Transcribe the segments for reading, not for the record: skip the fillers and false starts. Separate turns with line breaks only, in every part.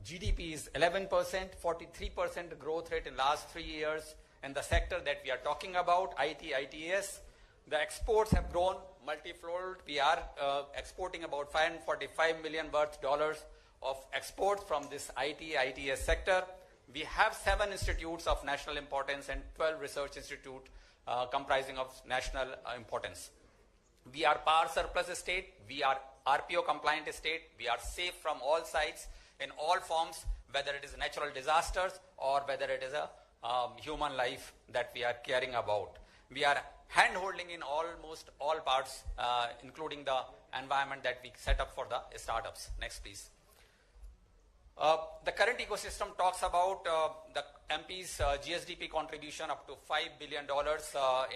GDP is 11%, 43% growth rate in last 3 years in the sector that we are talking about, IT, ITES. The exports have grown multifold. We are exporting about $545 million worth of exports from this IT, ITES sector. We have 7 institutes of national importance and 12 research institutes comprising of national importance. We are power surplus state. We are RPO compliant state. We are safe from all sides in all forms, whether it is natural disasters or whether it is a human life that we are caring about. We are hand-holding in almost all parts, including the environment that we set up for the startups. Next, please. The current ecosystem talks about the MP's GSDP contribution up to $5 billion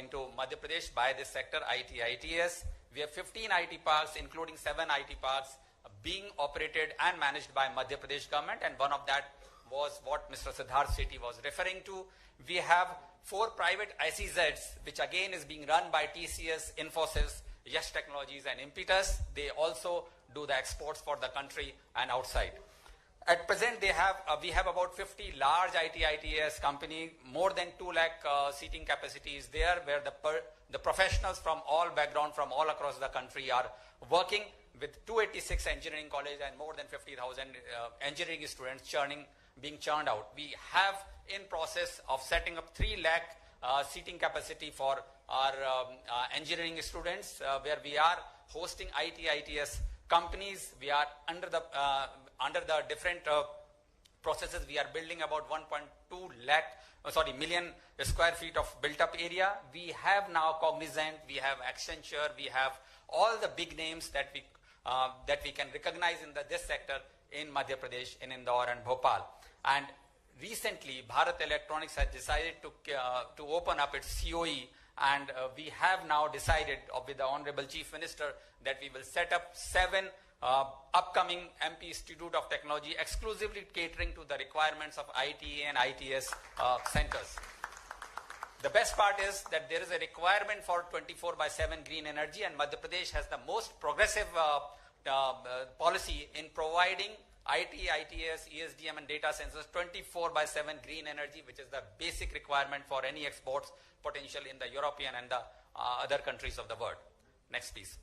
into Madhya Pradesh by this sector, IT, ITS. We have 15 IT parks, including 7 IT parks, being operated and managed by Madhya Pradesh government, and one of that was what Mr. Siddharth Sethi was referring to. We have 4 private ICZs, which again is being run by TCS, Infosys, Yash Technologies, and Impetus. They also do the exports for the country and outside. At present, we have about 50 large IT, ITS company, more than 2 lakh seating capacity is there, where the professionals from all background, from all across the country are working with 286 engineering college and more than 50,000 engineering students being churned out. We have in process of setting up 3 lakh seating capacity for our engineering students, where we are hosting IT, ITS companies. We are under the different processes. We are building about 1.2 million square feet of built up area. We have now Cognizant, we have Accenture, we have all the big names that we can recognize in this sector in Madhya Pradesh, in Indore and Bhopal. And recently, Bharat Electronics has decided to open up its COE, and we have now decided with the Honorable Chief Minister that we will set up 7 upcoming MP Institute of Technology exclusively catering to the requirements of ITA and ITS centers. The best part is that there is a requirement for 24/7 green energy, and Madhya Pradesh has the most progressive policy in providing IT, ITS, ESDM and data centers 24/7 green energy, which is the basic requirement for any exports potential in the European and the other countries of the world. Next, please.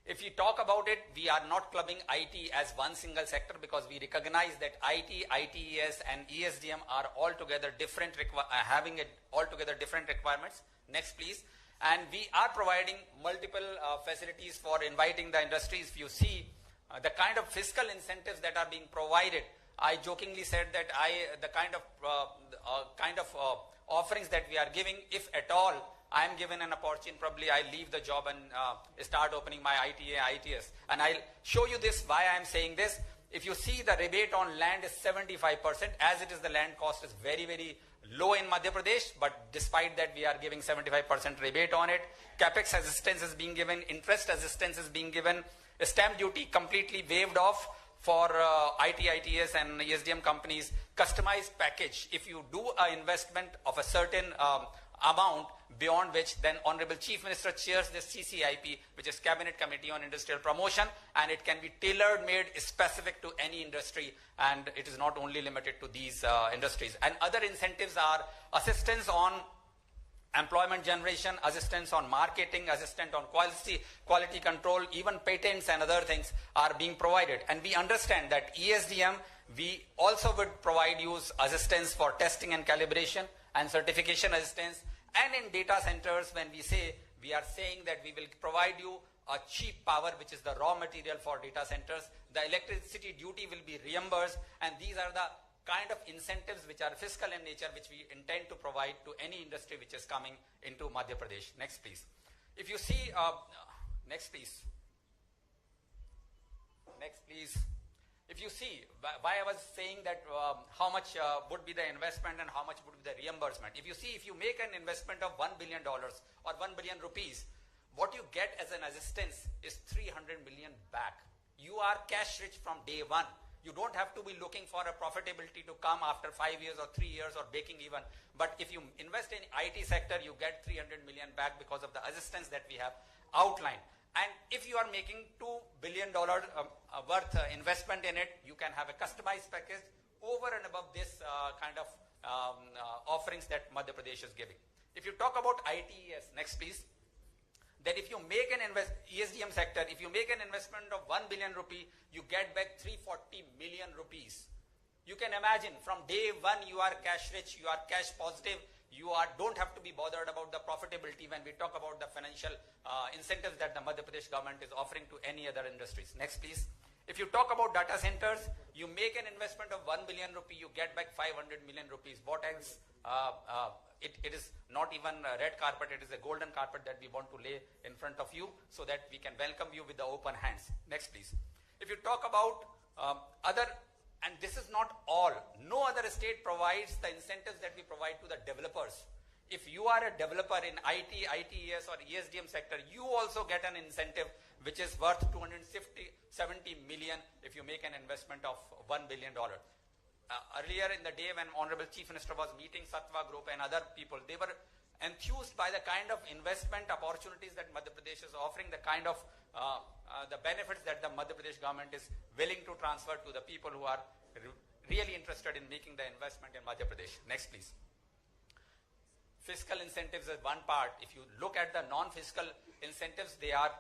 If you talk about it, we are not clubbing IT as one single sector, because we recognize that IT, ITES and ESDM are altogether different, having altogether different requirements. Next, please. And we are providing multiple facilities for inviting the industries. If you see the kind of fiscal incentives that are being provided, I jokingly said that the kind of offerings that we are giving, if at all I am given an opportunity, probably I leave the job and start opening my ITA, ITS. And I'll show you this, why I am saying this. If you see, the rebate on land is 75%. As it is, the land cost is very, very low in Madhya Pradesh, but despite that, we are giving 75% rebate on it. Capex assistance is being given, interest assistance is being given, stamp duty completely waived off for IT, ITS and ESDM companies, customized package. If you do an investment of a certain amount beyond which, then Honorable Chief Minister chairs this CCIP, which is Cabinet Committee on Industrial Promotion, and it can be tailored made specific to any industry, and it is not only limited to these industries. And other incentives are assistance on employment generation, assistance on marketing, assistance on quality control, even patents and other things are being provided. And we understand that ESDM, we also would provide you assistance for testing and calibration and certification assistance. And in data centers, when we say, we are saying that we will provide you a cheap power, which is the raw material for data centers. The electricity duty will be reimbursed, and these are the kind of incentives which are fiscal in nature, which we intend to provide to any industry which is coming into Madhya Pradesh. Next, please. If you see, next, please. Next, please. If you see, why I was saying that how much would be the investment and how much would be the reimbursement. If you see, if you make an investment of $1 billion or 1 billion rupees, what you get as an assistance is 300 million back. You are cash rich from day one. You don't have to be looking for a profitability to come after 5 years or 3 years or breaking even. But if you invest in IT sector, you get 300 million back because of the assistance that we have outlined. And if you are making $2 billion worth investment in it, you can have a customized package over and above this kind of offerings that Madhya Pradesh is giving. If you talk about ITES, next please, that if you make an ESDM sector, if you make an investment of 1 billion rupee, you get back 340 million rupees. You can imagine from day one you are cash rich, you are cash positive, you don't have to be bothered about the profitability when we talk about the financial incentives that the Madhya Pradesh government is offering to any other industries. Next please. If you talk about data centers, you make an investment of 1 billion rupee, you get back 500 million rupees. What else? It is not even a red carpet, it is a golden carpet that we want to lay in front of you so that we can welcome you with the open hands. Next please. If you talk about other, and this is not all, no other state provides the incentives that we provide to the developers. If you are a developer in IT, ITES or ESDM sector, you also get an incentive which is worth 270 million if you make an investment of $1 billion. Earlier in the day when Honorable Chief Minister was meeting Satva Group and other people, they were enthused by the kind of investment opportunities that Madhya Pradesh is offering, the kind of the benefits that the Madhya Pradesh government is willing to transfer to the people who are really interested in making the investment in Madhya Pradesh. Next please. Fiscal incentives is one part. If you look at the non-fiscal incentives, they are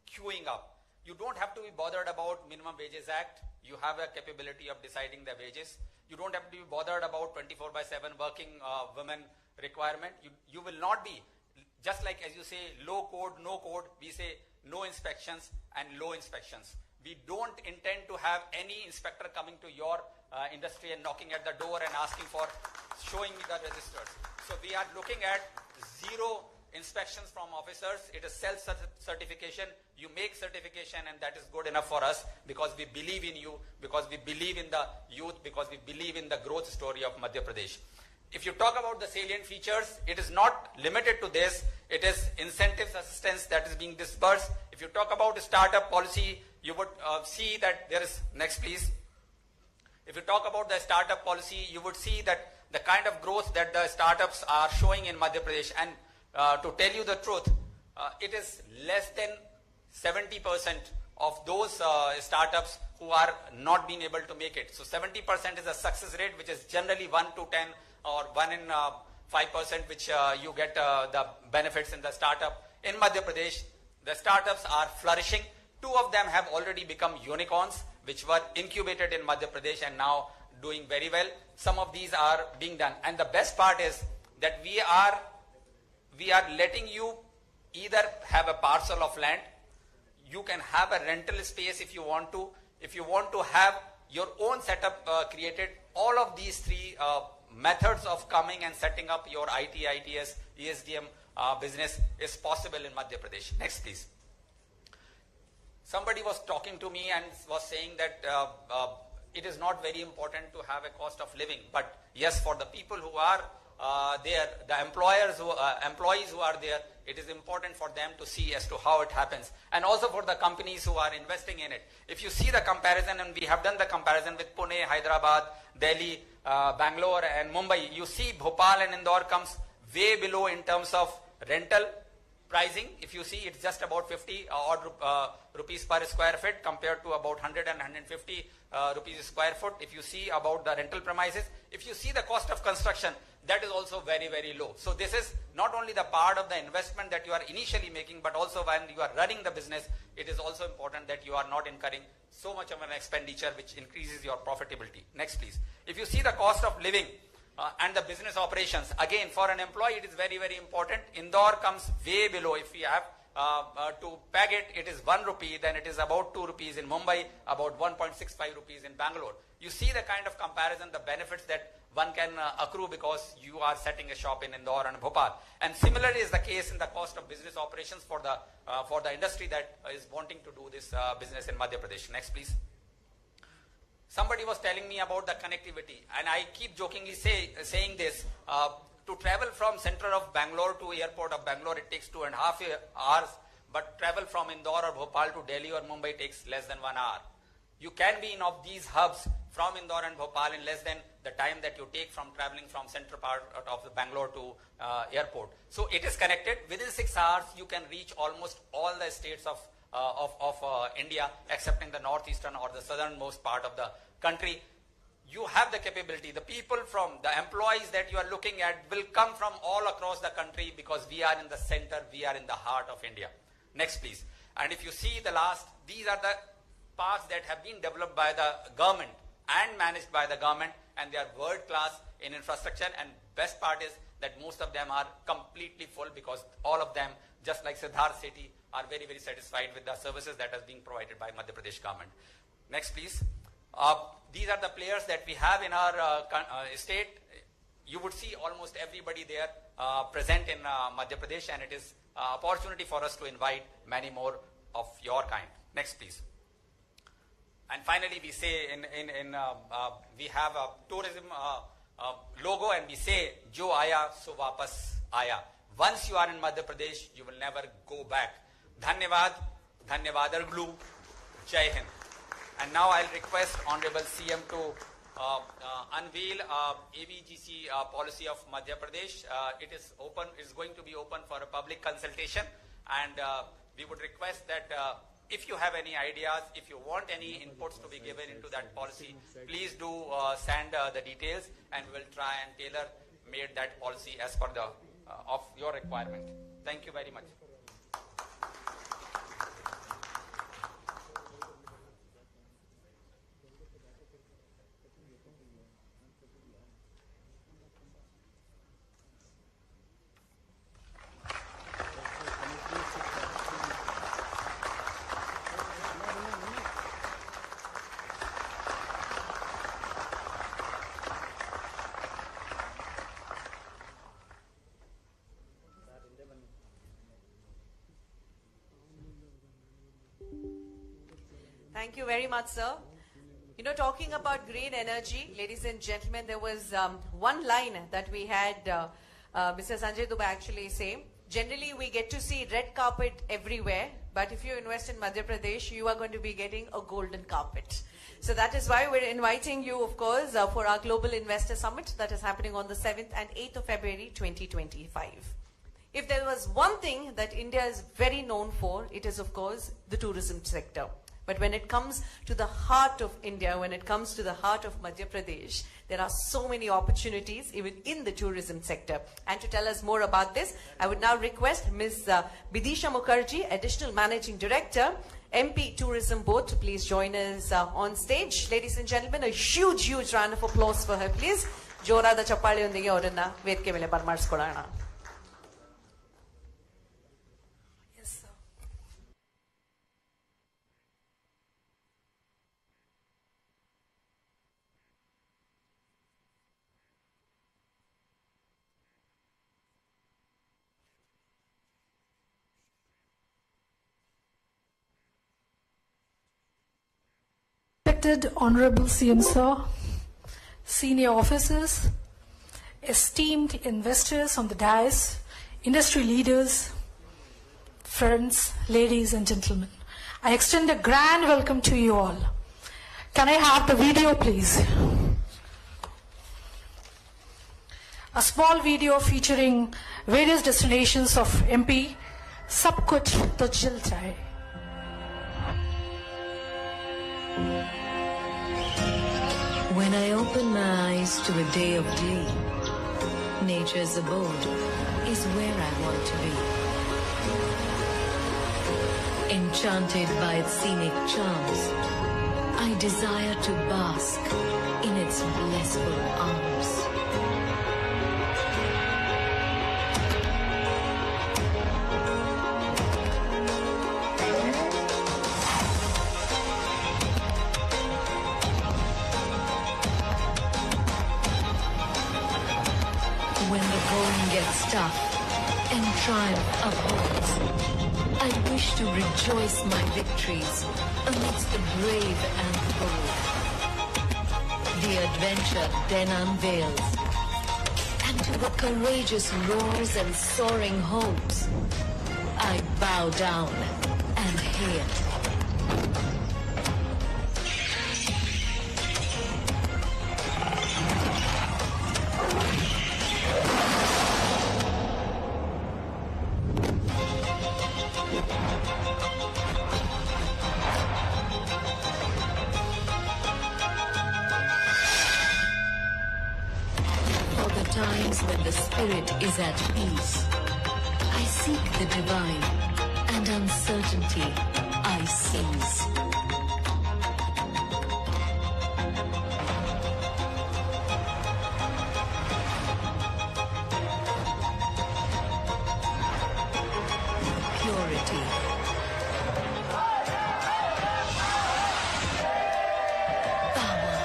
queuing up. You don't have to be bothered about Minimum Wages Act. You have a capability of deciding the wages. You don't have to be bothered about 24/7 working women requirement. You will not be, just like as you say, low code, no code, we say no inspections and low inspections. We don't intend to have any inspector coming to your industry and knocking at the door and asking for showing me the registers. So we are looking at zero inspections from officers. It is self-certification. You make certification and that is good enough for us because we believe in you, because we believe in the youth, because we believe in the growth story of Madhya Pradesh. If you talk about the salient features, it is not limited to this. It is incentives assistance that is being disbursed. If you talk about the startup policy, you would see that there is, next please. If you talk about the startup policy, you would see that the kind of growth that the startups are showing in Madhya Pradesh, and to tell you the truth, it is less than 70% of those startups who are not being able to make it. So 70% is a success rate, which is generally 1 to 10 or 1 in 5%, which you get the benefits in the startup. In Madhya Pradesh, the startups are flourishing. 2 of them have already become unicorns, which were incubated in Madhya Pradesh and now doing very well. Some of these are being done. And the best part is that we are letting you either have a parcel of land, you can have a rental space if you want to. If you want to have your own setup created, all of these 3 methods of coming and setting up your IT, ITS, ESDM business is possible in Madhya Pradesh. Next please. Somebody was talking to me and was saying that it is not very important to have a cost of living, but yes, for the people who are there, the employees who are there, it is important for them to see as to how it happens, and also for the companies who are investing in it. If you see the comparison, and we have done the comparison with Pune, Hyderabad, Delhi, Bangalore and Mumbai, you see Bhopal and Indore comes way below in terms of rental pricing. If you see, it's just about 50 odd rupees per square feet compared to about 100 and 150 rupees a square foot. If you see about the rental premises, if you see the cost of construction, that is also very, very low. So this is not only the part of the investment that you are initially making, but also when you are running the business, it is also important that you are not incurring so much of an expenditure which increases your profitability. Next please. If you see the cost of living and the business operations, again for an employee it is very, very important. Indore comes way below. If we have to peg it, it is 1 rupee, then it is about 2 rupees in Mumbai, about 1.65 rupees in Bangalore. You see the kind of comparison, the benefits that one can accrue because you are setting a shop in Indore and Bhopal. And similarly is the case in the cost of business operations for the industry that is wanting to do this business in Madhya Pradesh. Next please. Somebody was telling me about the connectivity, and I keep jokingly saying this. To travel from center of Bangalore to airport of Bangalore, it takes 2.5 hours, but travel from Indore or Bhopal to Delhi or Mumbai takes less than 1 hour. You can be in of these hubs from Indore and Bhopal in less than the time that you take from traveling from center part of the Bangalore to airport. So it is connected. Within 6 hours, you can reach almost all the states of of India, except in the northeastern or the southernmost part of the country. You have the capability. The people from the employees that you are looking at will come from all across the country because we are in the center, we are in the heart of India. Next, please. And if you see the last, these are the parks that have been developed by the government and managed by the government, and they are world class in infrastructure. And best part is that most of them are completely full because all of them, just like Siddharth City, are very, very satisfied with the services that are being provided by Madhya Pradesh government. Next, please. These are the players that we have in our state. You would see almost everybody there present in Madhya Pradesh, and it is an opportunity for us to invite many more of your kind. Next, please. And finally, we say we have a tourism logo, and we say, "Jo aaya so wapas aaya." Once you are in Madhya Pradesh, you will never go back. Dhanyavad, Dhanyavad Arglu, Jai Hind. And now I'll request Honorable CM to unveil AVGC policy of Madhya Pradesh. It is open. It's going to be open for a public consultation, and we would request that if you have any ideas, if you want any inputs to be given into that policy, please do send the details, and we will try and tailor made that policy as per the of your requirement. Thank you very much.
Thank you very much, sir. You know, talking about green energy, ladies and gentlemen, there was one line that we had Mr. Sanjay Dubey actually say. Generally, we get to see red carpet everywhere, but if you invest in Madhya Pradesh, you are going to be getting a golden carpet. So that is why we're inviting you, of course, for our Global Investor Summit that is happening on the 7th and 8th of February 2025. If there was one thing that India is very known for, it is, of course, the tourism sector. But when it comes to the heart of India, when it comes to the heart of Madhya Pradesh, there are so many opportunities even in the tourism sector. And to tell us more about this, I would now request Ms. Bidisha Mukherjee, Additional Managing Director, MP Tourism Board, to please join us on stage. Ladies and gentlemen, a huge round of applause for her, please. Jorada Chappaliyondige avarನ್ನ ವೇದಿಕೆ ಮೇಲೆ ಬರಮಾಡಿಸಿಕೊಳ್ಳೋಣ.
Respected Honorable CM Sir, senior officers, esteemed investors on the dais, industry leaders, friends, ladies and gentlemen, I extend a grand welcome to you all. Can I have the video, please? A small video featuring various destinations of MP, Sab Kuch To Chilta Hai.
When I open my eyes to a day of glee, nature's abode is where I want to be. Enchanted by its scenic charms, I desire to bask in its blissful arms. When the going gets tough and triumph upholds, I wish to rejoice my victories amidst the brave and the bold. The adventure then unveils, and to the courageous roars and soaring hopes, I bow down and hail. times when the spirit is at peace, I seek the divine, and uncertainty I seize. Purity. Power.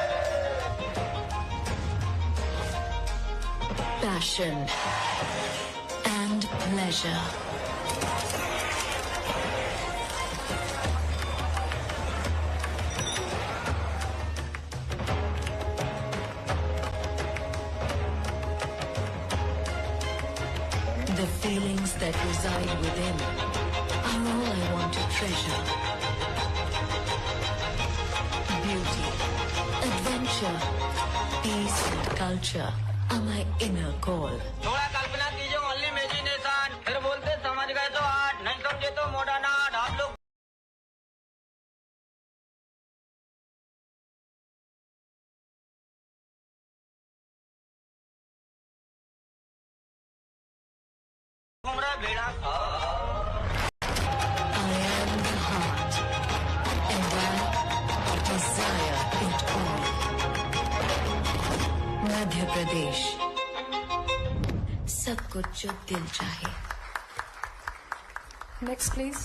Passion. And pleasure. The feelings that reside within are all I want to treasure. Beauty, adventure, peace and culture are my inner call.
थोड़ा कल्पना कीजिए only imagination फिर बोलते समझ गए तो art नहीं समझे तो मॉडर्न आर्ट आप लोग घूम रहा है भेड़ा
I am the heart, and I desire it all. Madhya Pradesh. सब कुछ जो दिल चाहे.
Next, please.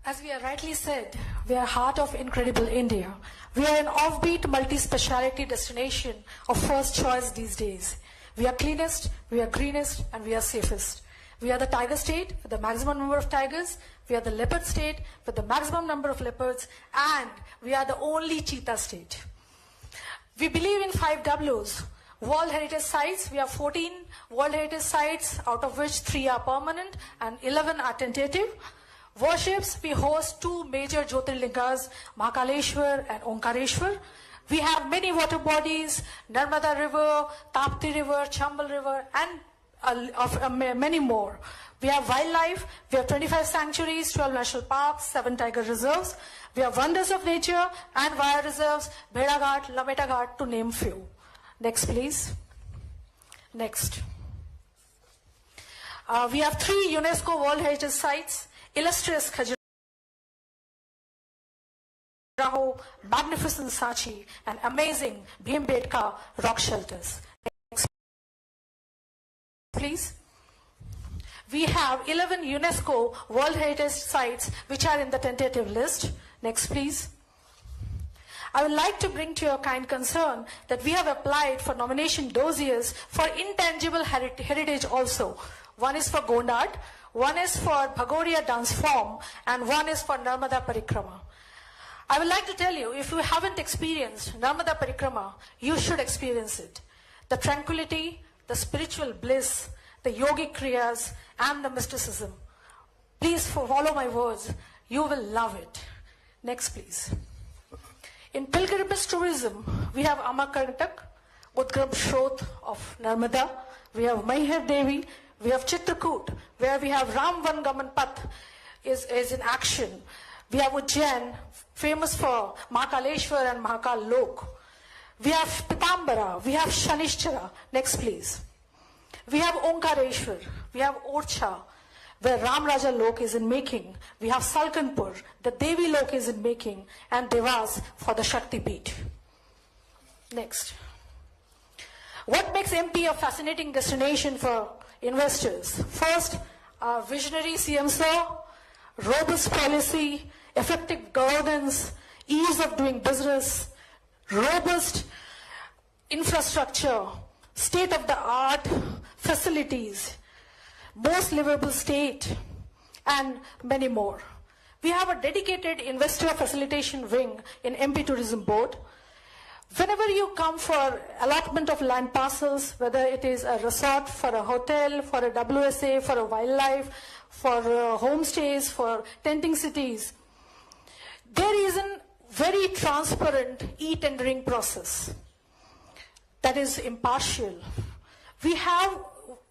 As we have rightly said, we are heart of incredible India. We are an offbeat multi-speciality destination of first choice these days. We are cleanest, we are greenest, and we are safest. We are the tiger state with the maximum number of tigers. We are the leopard state with the maximum number of leopards. And we are the only cheetah state. We believe in 5 Ws. World Heritage Sites, we have 14 World Heritage Sites, out of which 3 are permanent and 11 are tentative. Worships, we host 2 major Jyotirlingas, Mahakaleshwar and Omkareshwar. We have many water bodies, Narmada River, Tapti River, Chambal River, and many more. We have wildlife, we have 25 sanctuaries, 12 national parks, 7 tiger reserves. We have wonders of nature and wire reserves, Bheda Ghat, Lameta Ghat, to name few. Next, please. Next. We have 3 UNESCO World Heritage Sites, illustrious Khajuraho, magnificent Sachi, and amazing Bhimbetka rock shelters. Next, please. We have 11 UNESCO World Heritage Sites which are in the tentative list. Next, please. I would like to bring to your kind concern that we have applied for nomination dossiers for intangible heritage also. One is for Gondad, one is for Bhagoria dance form, and one is for Narmada Parikrama. I would like to tell you, if you haven't experienced Narmada Parikrama, you should experience it. The tranquility, the spiritual bliss, the yogic kriyas, and the mysticism. Please follow my words. You will love it. Next, please. In pilgrimage tourism, we have Amakarnatak, Udgram Shrot of Narmada. We have Maihar Devi. We have Chitrakoot, where we have Ram Van Gaman Path is in action. We have Ujjain, famous for Mahakaleshwar and Mahakal Lok. We have Pitambara. We have Shanishchara. Next, please. We have Omkareshwar. We have Orcha, where Ram Raja Lok is in making. We have Salkanpur, the Devi Lok is in making, and Devas for the Shakti Peeth. Next. What makes MP a fascinating destination for investors? First, our visionary CM Sir, robust policy, effective governance, ease of doing business, robust infrastructure, state-of-the-art facilities, most livable state, and many more. We have a dedicated investor facilitation wing in MP Tourism Board. Whenever you come for allotment of land parcels, whether it is a resort, for a hotel, for a WSA, for a wildlife, for homestays, for tenting cities, there is a very transparent e-tendering process that is impartial. We have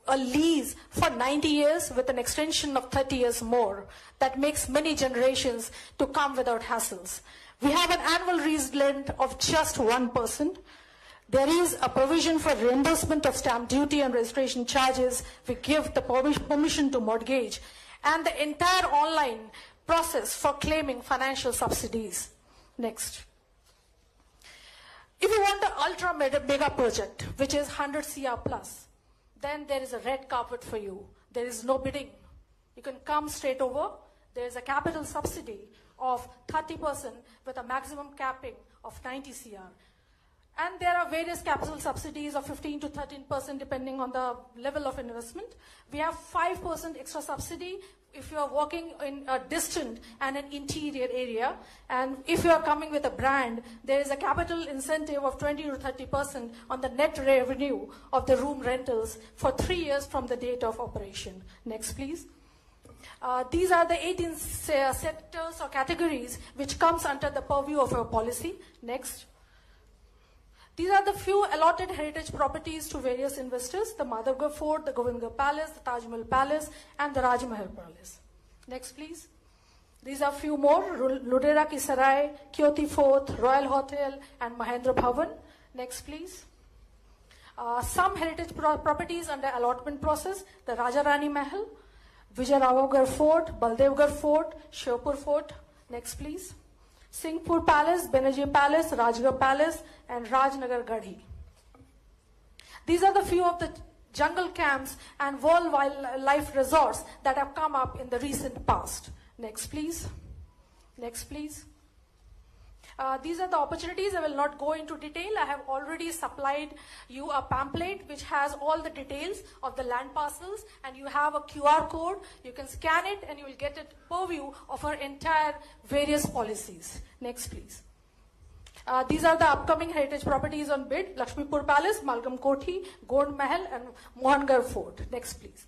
a lease for 90 years with an extension of 30 years more that makes many generations to come without hassles. We have an annual lease length of just 1%. There is a provision for reimbursement of stamp duty and registration charges. We give the permission to mortgage, and the entire online process for claiming financial subsidies. Next. If you want the ultra mega project, which is 100 CR plus, then there is a red carpet for you. There is no bidding. You can come straight over. There is a capital subsidy of 30% with a maximum capping of 90 CR. And there are various capital subsidies of 15 to 13% depending on the level of investment. We have 5% extra subsidy if you are working in a distant and an interior area. And if you are coming with a brand, there is a capital incentive of 20 to 30% on the net revenue of the room rentals for 3 years from the date of operation. Next, please. These are the 18 sectors or categories which comes under the purview of our policy. Next. These are the few allotted heritage properties to various investors: the Madhya Fort, the Govindgarh Palace, the Taj Mahal Palace, and the Raj Mahal Palace. Next, please. These are few more: Ludera Ki Sarai, Kyoti Fort, Royal Hotel, and Mahendra Bhavan. Next, please. Some heritage properties under allotment process: the Raja Rani Mahal, Vijayrawgarh Fort, Baldevgarh Fort, Shivpur Fort. Next, please. Singhpur Palace, Banerjee Palace, Rajgarh Palace, and Rajnagar Garhi. These are the few of the jungle camps and wildlife resorts that have come up in the recent past. Next, please. Next, please. These are the opportunities. I will not go into detail. I have already supplied you a pamphlet which has all the details of the land parcels, and you have a QR code. You can scan it and you will get a purview of our entire various policies. Next, please. These are the upcoming heritage properties on bid: Lakshmipur Palace, Malgam Kothi, Gond Mahal, and Mohangarh Fort. Next, please.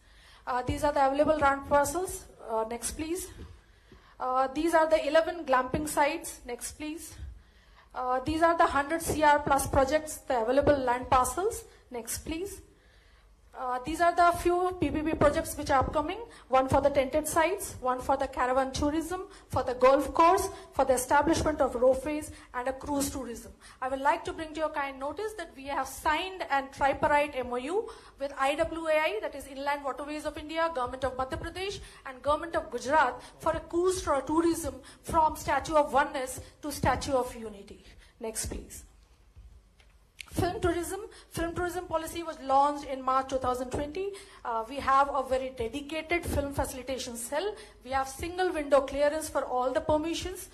These are the available land parcels. Next, please. These are the 11 glamping sites. Next, please. These are the 100 CR plus projects, the available land parcels. Next, please. These are the few PPP projects which are upcoming: one for the tented sites, one for the caravan tourism, for the golf course, for the establishment of ropeways, and a cruise tourism. I would like to bring to your kind notice that we have signed a tripartite MOU with IWAI, that is Inland Waterways of India, Government of Madhya Pradesh, and Government of Gujarat for a cruise tourism from Statue of Oneness to Statue of Unity. Next, please. Film tourism policy was launched in March 2020. We have a very dedicated film facilitation cell. We have single window clearance for all the permissions.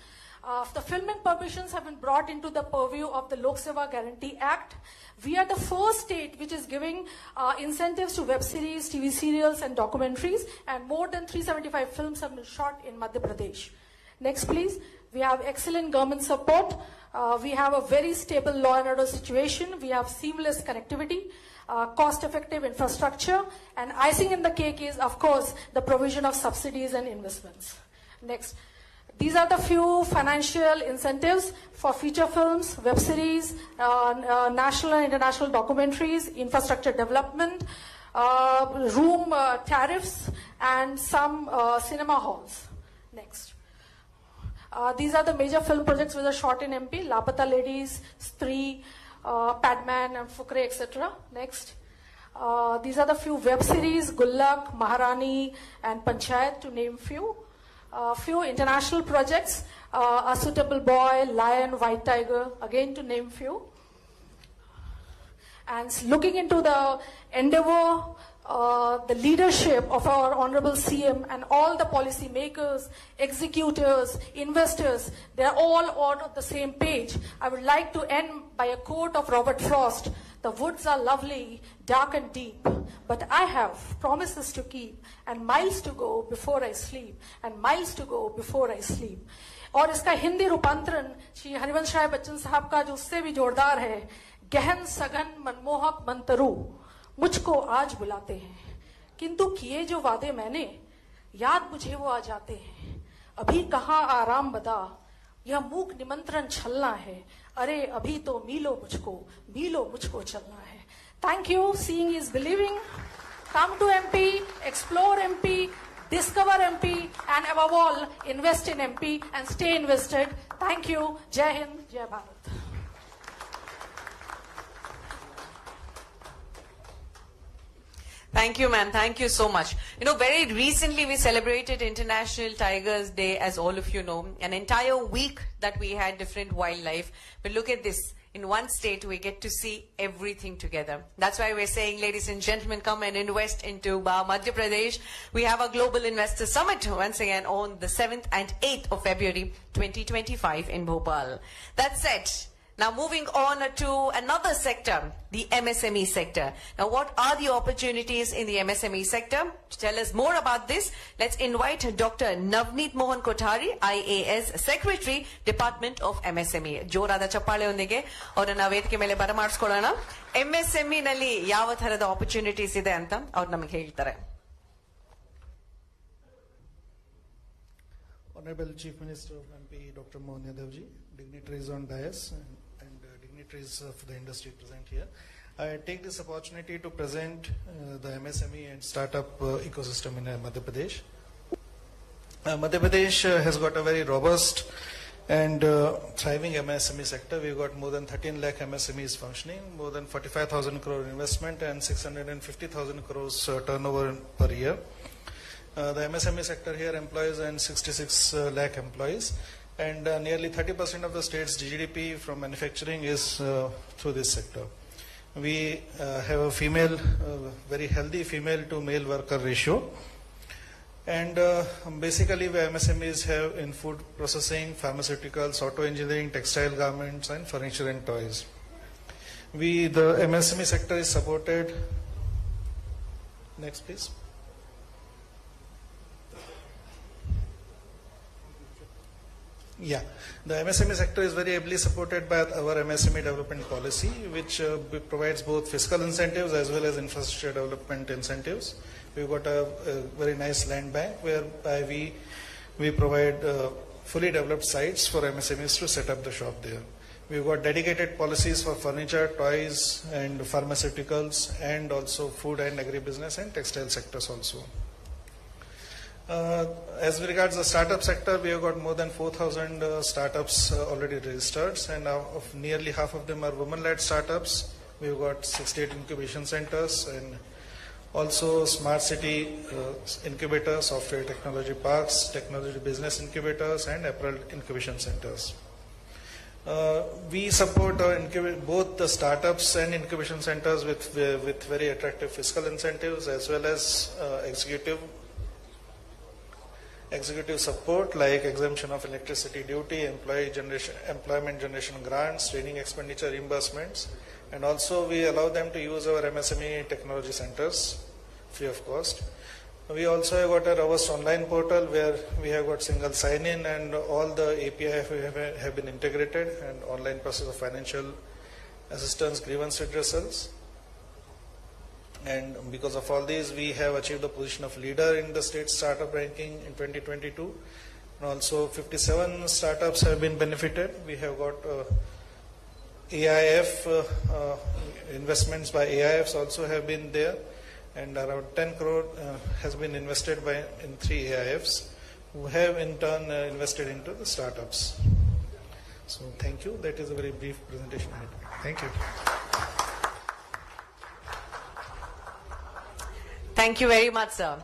The filming permissions have been brought into the purview of the Lok Seva Guarantee Act. We are the first state which is giving incentives to web series, TV serials, and documentaries, and more than 375 films have been shot in Madhya Pradesh. Next, please. We have excellent government support. We have a very stable law and order situation. We have seamless connectivity, cost-effective infrastructure, and icing in the cake is, of course, the provision of subsidies and investments. Next. These are the few financial incentives for feature films, web series, national and international documentaries, infrastructure development, room tariffs, and some cinema halls. Next. These are the major film projects which are shot in MP: Lapata Ladies, Stree, Padman, and Fukre, etc. Next. These are the few web series: Gullak, Maharani, and Panchayat, to name few. Few international projects: A Suitable Boy, Lion, White Tiger, again to name few. And looking into the endeavor, the leadership of our Honorable CM and all the policy makers, executors, investors, they're all on the same page. I would like to end by a quote of Robert Frost: "The woods are lovely, dark and deep, but I have promises to keep, and miles to go before I sleep, and miles to go before I sleep." और इसका हिंदी रूपांतरण श्री हरिवंश राय बच्चन साहब का जो उससे भी जोरदार है: गहन सघन मनमोहक मंतरू मुझको आज बुलाते हैं, किंतु किए जो वादे मैंने याद मुझे वो आ जाते हैं. अभी कहाँ आराम बदा, यह मूक निमंत्रण छलना है. अरे अभी तो मिलो मुझको चलना है. Thank you. Seeing is believing. Come to MP, explore MP, discover MP, and above all, invest in MP and stay invested. Thank you. Jai Hind, Jai Bharat.
Thank you, man. Thank you so much. You know, very recently we celebrated International Tigers Day, as all of you know. An entire week that we had different wildlife. But look at this. In one state, we get to see everything together. That's why we're saying, ladies and gentlemen, come and invest into Madhya Pradesh. We have a Global Investor Summit once again on the 7th and 8th of February 2025 in Bhopal. That said, now moving on to another sector, the MSME sector. Now what are the opportunities in the MSME sector? To tell us more about this, let's invite Dr. Navneet Mohan Kothari, IAS Secretary, Department of MSME. Jorada chappale ondike avrana ವೇದಿಕೆ ಮೇಲೆ ಬರಮಾಡಿಸ್ಕೊಳ್ಳೋಣ. MSME ನಲ್ಲಿ ಯಾವ ತರದ opportunities ಇದೆ ಅಂತ ಅವರು ನಮಗೆ ಹೇಳ್ತಾರೆ.
Honorable Chief Minister of MP Dr. Mohan Yadavji, dignitaries on dais and dignitaries of the industry present here. I take this opportunity to present the MSME and startup ecosystem in Madhya Pradesh. Madhya Pradesh has got a very robust and thriving MSME sector. We've got more than 13 lakh MSMEs functioning, more than 45,000 crore investment and 650,000 crores turnover per year. The MSME sector here employs and 66 lakh employees, and nearly 30% of the state's GDP from manufacturing is through this sector. We have a female, very healthy female to male worker ratio, and basically the MSMEs have in food processing, pharmaceuticals, auto engineering, textile garments and furniture and toys. The MSME sector is supported, next please. Yeah, the MSME sector is very ably supported by our MSME development policy, which provides both fiscal incentives as well as infrastructure development incentives. We've got a very nice land bank whereby we provide fully developed sites for MSMEs to set up the shop there. We've got dedicated policies for furniture, toys and pharmaceuticals, and also food and agribusiness and textile sectors also. As regards the startup sector, we have got more than 4,000 startups already registered, and of nearly half of them are women-led startups. We've got 68 incubation centers and also smart city incubators, software technology parks, technology business incubators and apparel incubation centers. We support both the startups and incubation centers with very attractive fiscal incentives as well as executive support like exemption of electricity duty, employment generation grants, training expenditure reimbursements, and also we allow them to use our MSME technology centers free of cost. We also have got a robust online portal where we have got single sign-in and all the API have been integrated, and online process of financial assistance, grievance redressals. And because of all these, we have achieved the position of leader in the state startup ranking in 2022. And also 57 startups have been benefited. We have got AIF, investments by AIFs also have been there. And around 10 crore has been invested in 3 AIFs who have in turn invested into the startups. So thank you. That is a very brief presentation. Thank you.
Thank you very much, sir.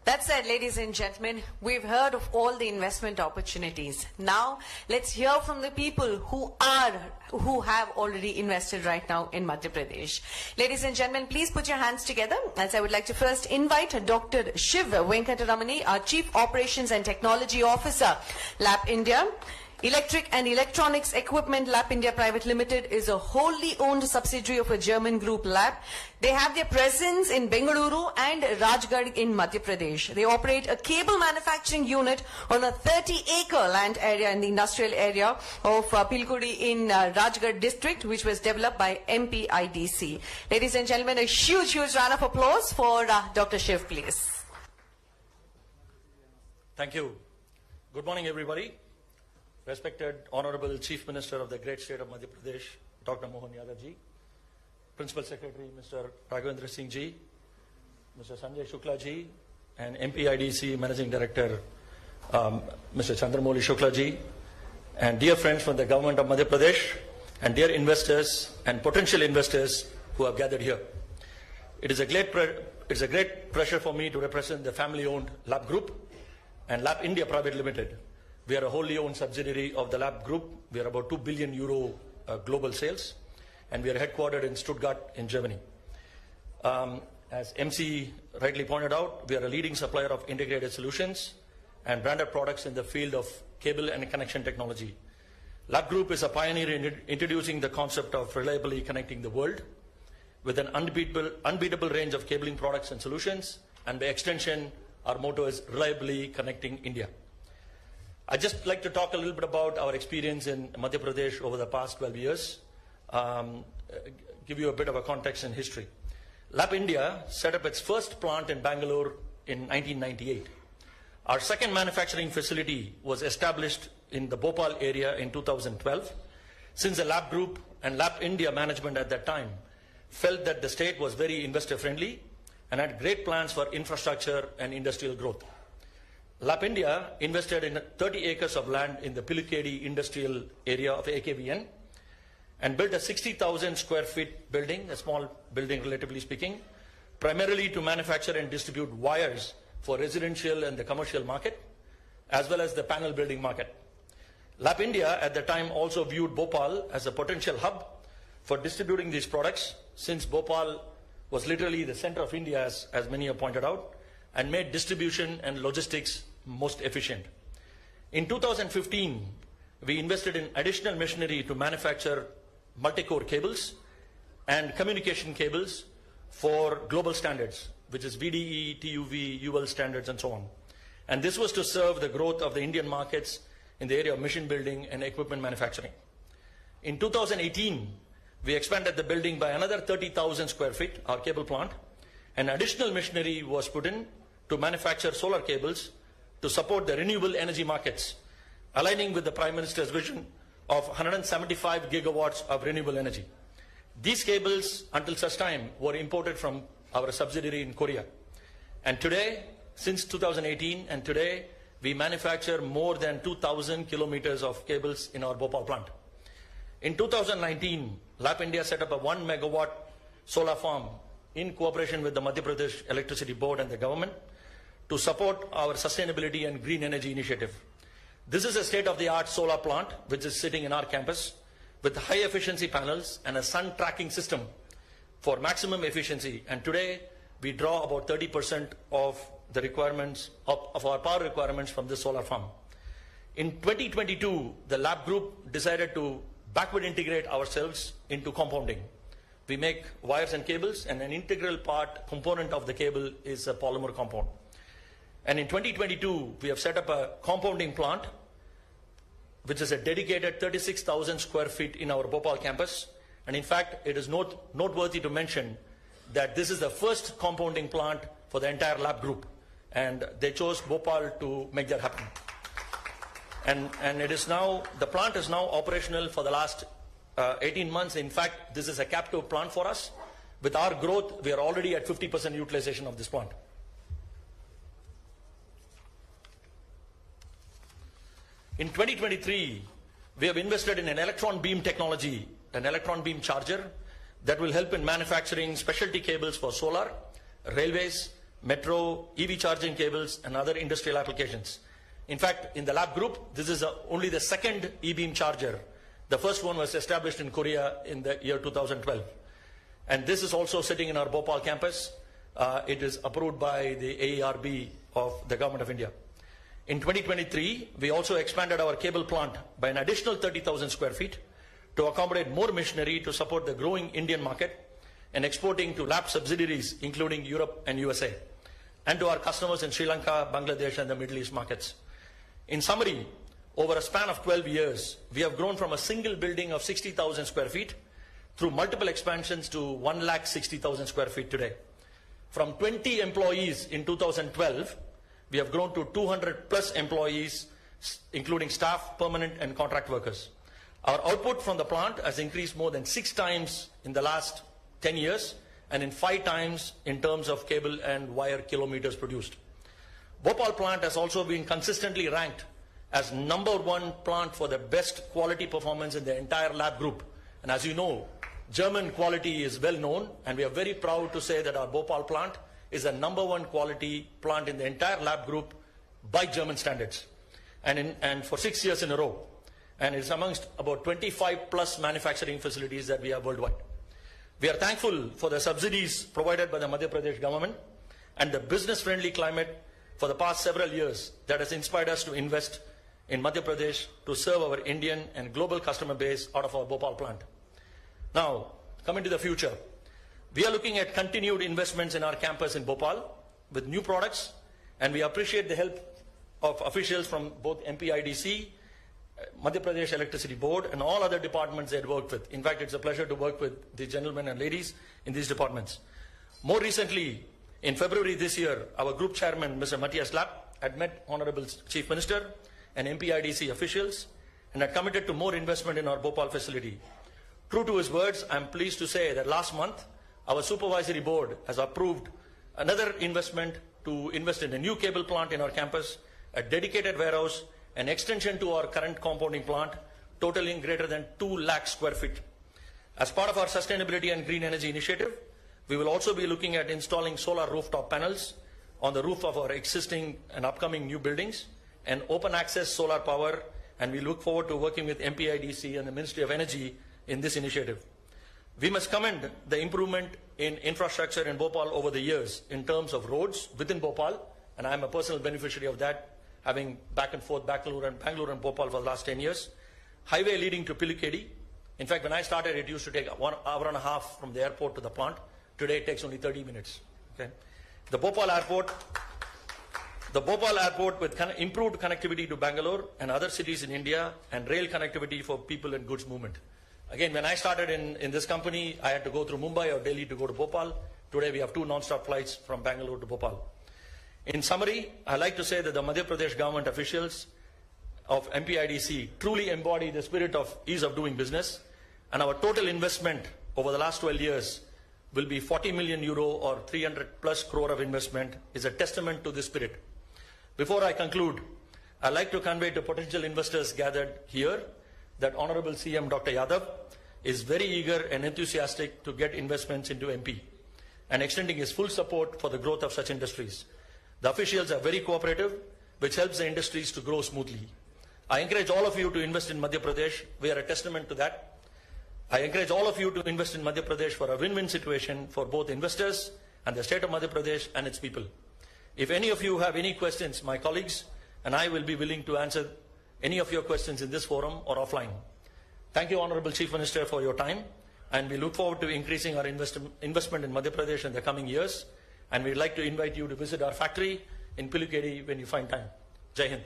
That said, ladies and gentlemen, we've heard of all the investment opportunities. Now, let's hear from the people who have already invested right now in Madhya Pradesh. Ladies and gentlemen, please put your hands together as I would like to first invite Dr. Shiv Venkataramani, our Chief Operations and Technology Officer, Lab India. Electric and Electronics Equipment Lab India Private Limited is a wholly owned subsidiary of a German group lab. They have their presence in Bengaluru and Rajgarh in Madhya Pradesh. They operate a cable manufacturing unit on a 30-acre land area in the industrial area of Pilkudi in Rajgarh district, which was developed by MPIDC. Ladies and gentlemen, a huge round of applause for Dr. Shiv, please.
Thank you. Good morning, everybody. Respected Honorable Chief Minister of the great state of Madhya Pradesh, Dr. Mohan Yadavji, Principal Secretary Mr. Raghavendra Singh Ji, Mr. Sanjay Shukla Ji, and MPIDC Managing Director Mr. Chandramouli Shukla Ji, and dear friends from the government of Madhya Pradesh, and dear investors and potential investors who have gathered here. It is a great pleasure for me to represent the family-owned Lab Group and Lab India Private Limited. We are a wholly owned subsidiary of the Lab Group. We are about 2 billion euro global sales, and we are headquartered in Stuttgart in Germany. As MC rightly pointed out, we are a leading supplier of integrated solutions and branded products in the field of cable and connection technology. Lab Group is a pioneer in introducing the concept of reliably connecting the world with an unbeatable range of cabling products and solutions, and by extension, our motto is reliably connecting India. I'd just like to talk a little bit about our experience in Madhya Pradesh over the past 12 years, give you a bit of a context and history. Lab India set up its first plant in Bangalore in 1998. Our second manufacturing facility was established in the Bhopal area in 2012. Since the Lab Group and Lab India management at that time felt that the state was very investor friendly and had great plans for infrastructure and industrial growth. Lab India invested in 30 acres of land in the Pilikedi industrial area of AKBN and built a 60,000 square feet building, a small building relatively speaking, primarily to manufacture and distribute wires for residential and the commercial market, as well as the panel building market. Lab India at the time also viewed Bhopal as a potential hub for distributing these products, since Bhopal was literally the center of India, as many have pointed out, and made distribution and logistics most efficient. In 2015, we invested in additional machinery to manufacture multi-core cables and communication cables for global standards, which is VDE, TUV, UL standards, and so on. And this was to serve the growth of the Indian markets in the area of machine building and equipment manufacturing. In 2018, we expanded the building by another 30,000 square feet, our cable plant, and additional machinery was put in to manufacture solar cables to support the renewable energy markets, aligning with the Prime Minister's vision of 175 gigawatts of renewable energy. These cables, until such time, were imported from our subsidiary in Korea. And today, since 2018 and today, we manufacture more than 2,000 kilometers of cables in our Bhopal plant. In 2019, Lab India set up a 1 megawatt solar farm in cooperation with the Madhya Pradesh Electricity Board and the government to support our sustainability and green energy initiative. This is a state-of-the-art solar plant which is sitting in our campus with high efficiency panels and a sun tracking system for maximum efficiency. And today we draw about 30% of the requirements of our power requirements from this solar farm. In 2022, the Lab Group decided to backward integrate ourselves into compounding. We make wires and cables, and an integral component of the cable is a polymer compound. And in 2022, we have set up a compounding plant, which is a dedicated 36,000 square feet in our Bhopal campus. And in fact, it is noteworthy to mention that this is the first compounding plant for the entire Lab Group. And they chose Bhopal to make that happen. And it is now, the plant is now operational for the last 18 months. In fact, this is a captive plant for us. With our growth, we are already at 50% utilization of this plant. In 2023, we have invested in an electron beam technology, an electron beam charger that will help in manufacturing specialty cables for solar, railways, metro, EV charging cables, and other industrial applications. In fact, in the Lab Group, this is only the second e-beam charger. The first one was established in Korea in the year 2012. And this is also sitting in our Bhopal campus. It is approved by the AERB of the Government of India. In 2023, we also expanded our cable plant by an additional 30,000 square feet to accommodate more machinery to support the growing Indian market and exporting to Lab subsidiaries, including Europe and USA, and to our customers in Sri Lanka, Bangladesh, and the Middle East markets. In summary, over a span of 12 years, we have grown from a single building of 60,000 square feet through multiple expansions to 160,000 square feet today. From 20 employees in 2012, we have grown to 200 plus employees, including staff, permanent and contract workers. Our output from the plant has increased more than 6 times in the last 10 years and in 5 times in terms of cable and wire kilometers produced. Bhopal plant has also been consistently ranked as #1 plant for the best quality performance in the entire Lab Group. And as you know, German quality is well known, and we are very proud to say that our Bhopal plant is the #1 quality plant in the entire lab group by German standards, and for 6 years in a row. And it's amongst about 25 plus manufacturing facilities that we have worldwide. We are thankful for the subsidies provided by the Madhya Pradesh government and the business-friendly climate for the past several years that has inspired us to invest in Madhya Pradesh to serve our Indian and global customer base out of our Bhopal plant. Now, coming to the future, we are looking at continued investments in our campus in Bhopal with new products, and we appreciate the help of officials from both MPIDC, Madhya Pradesh Electricity Board, and all other departments they had worked with. In fact, it's a pleasure to work with the gentlemen and ladies in these departments. More recently, in February this year, our group chairman, Mr. Madhya had met Honorable Chief Minister and MPIDC officials and had committed to more investment in our Bhopal facility. True to his words, I am pleased to say that last month, our supervisory board has approved another investment to invest in a new cable plant in our campus, a dedicated warehouse, an extension to our current compounding plant, totaling greater than 2 lakh square feet. As part of our sustainability and green energy initiative, we will also be looking at installing solar rooftop panels on the roof of our existing and upcoming new buildings and open access solar power, and we look forward to working with MPIDC and the Ministry of Energy in this initiative. We must commend the improvement in infrastructure in Bhopal over the years in terms of roads within Bhopal, and I am a personal beneficiary of that, having back and forth Bangalore and Bhopal for the last 10 years. Highway leading to Pilikedi. In fact, when I started, it used to take 1.5 hours from the airport to the plant. Today, it takes only 30 minutes. Okay? The Bhopal airport with improved connectivity to Bangalore and other cities in India, and rail connectivity for people and goods movement. Again, when I started in this company, I had to go through Mumbai or Delhi to go to Bhopal. Today, we have 2 non-stop flights from Bangalore to Bhopal. In summary, I like to say that the Madhya Pradesh government officials of MPIDC truly embody the spirit of ease of doing business, and our total investment over the last 12 years will be 40 million euro or 300 plus crore of investment is a testament to this spirit. Before I conclude, I'd like to convey to potential investors gathered here that Honorable CM Dr. Yadav is very eager and enthusiastic to get investments into MP and extending his full support for the growth of such industries. The officials are very cooperative, which helps the industries to grow smoothly. I encourage all of you to invest in Madhya Pradesh. We are a testament to that. I encourage all of you to invest in Madhya Pradesh for a win-win situation for both investors and the state of Madhya Pradesh and its people. If any of you have any questions, my colleagues and I will be willing to answer any of your questions in this forum or offline. Thank you, Honorable Chief Minister, for your time, and we look forward to increasing our investment in Madhya Pradesh in the coming years, and we'd like to invite you to visit our factory in Pilikedi when you find time. Jai Hind.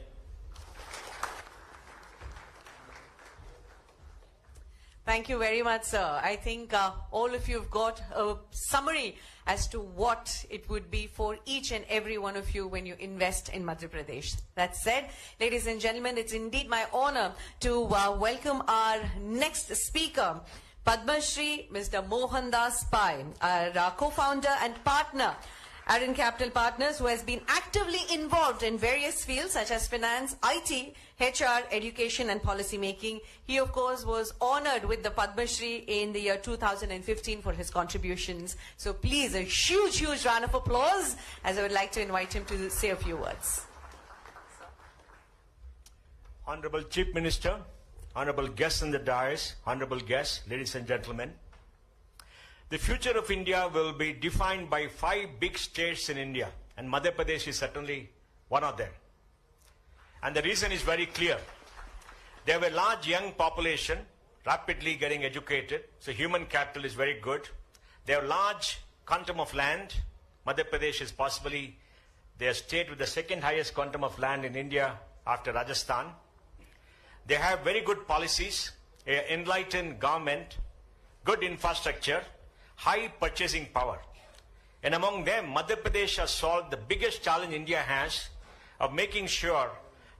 Thank you very much, sir. I think all of you have got a summary as to what it would be for each and every one of you when you invest in Madhya Pradesh. That said, ladies and gentlemen, it's indeed my honor to welcome our next speaker, Padma Shri Mr. Mohandas Pai, our co-founder and partner, Aaron Capital Partners, who has been actively involved in various fields such as finance, IT, HR, education and policy making. He, of course, was honored with the Padma Shri in the year 2015 for his contributions. So please, a huge, huge round of applause as I would like to invite him to say a few words.
Honorable Chief Minister, honorable guests in the dais, honorable guests, ladies and gentlemen. The future of India will be defined by 5 big states in India, and Madhya Pradesh is certainly one of them. And the reason is very clear. They have a large young population, rapidly getting educated, so human capital is very good. They have large quantum of land. Madhya Pradesh is possibly their state with the 2nd highest quantum of land in India after Rajasthan. They have very good policies, an enlightened government, good infrastructure, high purchasing power. And among them, Madhya Pradesh has solved the biggest challenge India has of making sure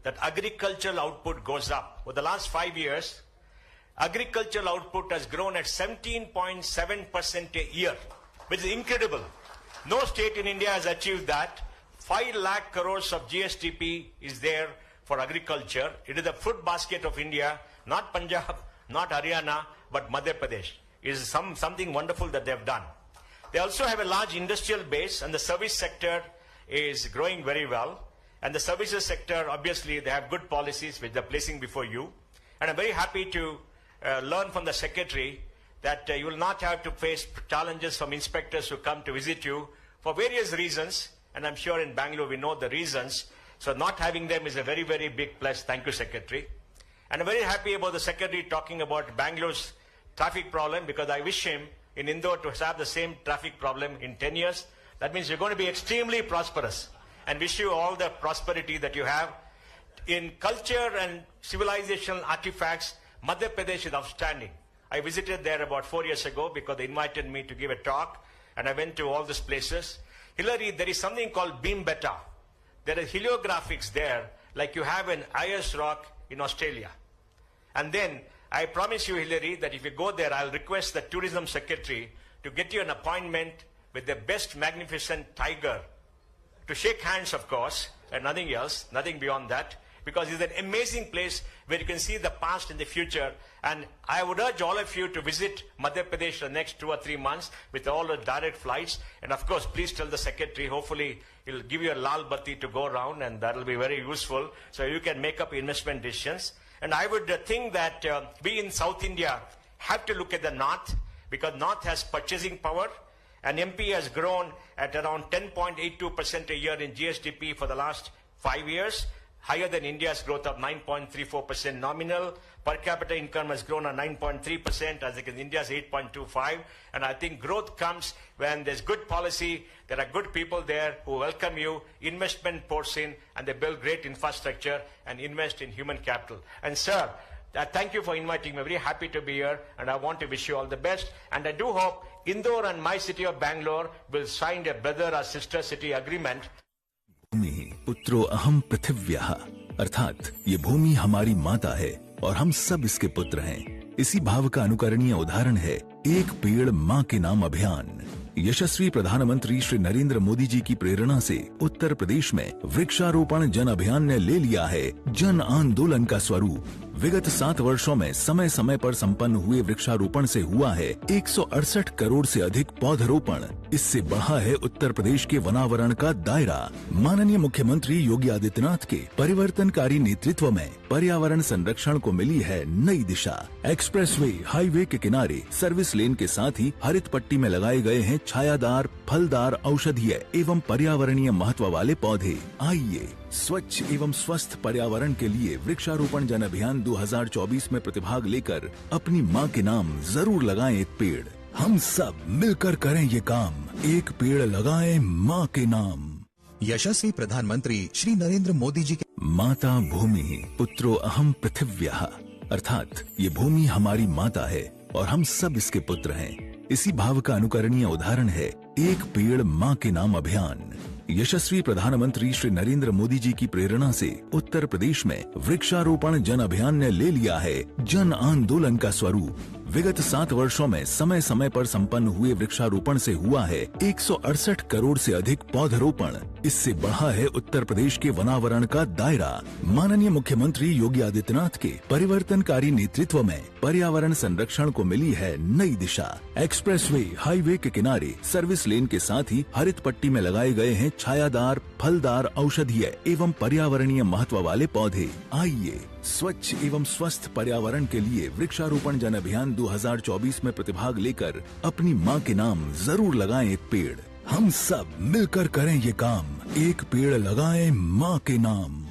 that agricultural output goes up. For the last 5 years, agricultural output has grown at 17.7% a year, which is incredible. No state in India has achieved that. 5 lakh crores of GSTP is there for agriculture. It is the food basket of India, not Punjab, not Haryana, but Madhya Pradesh. is something wonderful that they have done. They also have a large industrial base, and the service sector is growing very well. And the services sector, obviously, they have good policies which they're placing before you. And I'm very happy to learn from the Secretary that you will not have to face challenges from inspectors who come to visit you for various reasons. And I'm sure in Bangalore we know the reasons. So not having them is a very, very big plus. Thank you, Secretary. And I'm very happy about the Secretary talking about Bangalore's traffic problem, because I wish him in Indore to have the same traffic problem in 10 years. That means you're going to be extremely prosperous, and wish you all the prosperity that you have. In culture and civilization artifacts, Madhya Pradesh is outstanding. I visited there about 4 years ago because they invited me to give a talk, and I went to all these places. Hillary, there is something called Bhimbetka. There are heliographics there, like you have in Ayers Rock in Australia. And then, I promise you, Hillary, that if you go there, I'll request the Tourism Secretary to get you an appointment with the best magnificent tiger, to shake hands, of course, and nothing else, nothing beyond that, because it's an amazing place where you can see the past and the future. And I would urge all of you to visit Madhya Pradesh the next 2 or 3 months with all the direct flights. And of course, please tell the Secretary, hopefully he'll give you a lal bati to go around, and that'll be very useful, so you can make up investment decisions. And I would think that we in South India have to look at the North, because North has purchasing power, and MP has grown at around 10.82% a year in GSDP for the last 5 years, higher than India's growth of 9.34% nominal. Per capita income has grown at 9.3%, as against India's 8.25%. And I think growth comes when there's good policy, there are good people there who welcome you, investment pours in, and they build great infrastructure and invest in human capital. And sir, thank you for inviting me. I'm very happy to be here, and I want to wish you all the best. And I do hope Indore and my city of Bangalore will sign a brother or sister city agreement.
भूमि पुत्रो अहम पृथिव्यः, अर्थात ये भूमि हमारी माता है और हम सब इसके पुत्र हैं। इसी भाव का अनुकरणीय उदाहरण है एक पेड़ माँ के नाम अभियान। यशस्वी प्रधानमंत्री श्री नरेंद्र मोदी जी की प्रेरणा से उत्तर प्रदेश में वृक्षारोपण जन अभियान ने ले लिया है जन आंदोलन का स्वरूप। विगत 7 वर्षों में समय समय पर संपन्न हुए वृक्षारोपण से हुआ है 168 करोड़ से अधिक पौधरोपण। इससे बढ़ा है उत्तर प्रदेश के वनावरण का दायरा। माननीय मुख्यमंत्री योगी आदित्यनाथ के परिवर्तनकारी नेतृत्व में पर्यावरण संरक्षण को मिली है नई दिशा। एक्सप्रेसवे, हाईवे के किनारे, सर्विस लेन के साथ ही हरित पट्टी में लगाए गए हैं छायादार, फलदार, औषधीय एवं पर्यावरणीय महत्व वाले पौधे। आइए स्वच्छ एवं स्वस्थ पर्यावरण के लिए वृक्षारोपण जन अभियान 2024 में प्रतिभाग लेकर अपनी माँ के नाम जरूर लगाएं एक पेड़। हम सब मिलकर करें ये काम, एक पेड़ लगाएं माँ के नाम।
यशस्वी प्रधानमंत्री श्री नरेंद्र मोदी जी के
माता भूमि पुत्रो अहम पृथिव्यः, अर्थात ये भूमि हमारी माता है और हम सब इसके पुत्र हैं। इसी भाव का अनुकरणीय उदाहरण है एक पेड़ माँ के नाम अभियान। यशस्वी प्रधानमंत्री श्री नरेंद्र मोदी जी की प्रेरणा से उत्तर प्रदेश में वृक्षारोपण जन अभियान ने ले लिया है जन आंदोलन का स्वरूप। विगत 7 वर्षों में समय समय पर संपन्न हुए वृक्षारोपण से हुआ है 168 करोड़ से अधिक पौधरोपण। इससे बढ़ा है उत्तर प्रदेश के वनावरण का दायरा। माननीय मुख्यमंत्री योगी आदित्यनाथ के परिवर्तनकारी नेतृत्व में पर्यावरण संरक्षण को मिली है नई दिशा। एक्सप्रेसवे, हाईवे के किनारे, सर्विस लेन के साथ ही हरित पट्टी में लगाए गए हैं छायादार, फलदार, औषधीय एवं पर्यावरणीय महत्व वाले पौधे। आइए स्वच्छ एवं स्वस्थ पर्यावरण के लिए वृक्षारोपण जन अभियान 2024 में प्रतिभाग लेकर अपनी माँ के नाम जरूर लगाएं एक पेड़। हम सब मिलकर करें ये काम, एक पेड़ लगाएं माँ के नाम।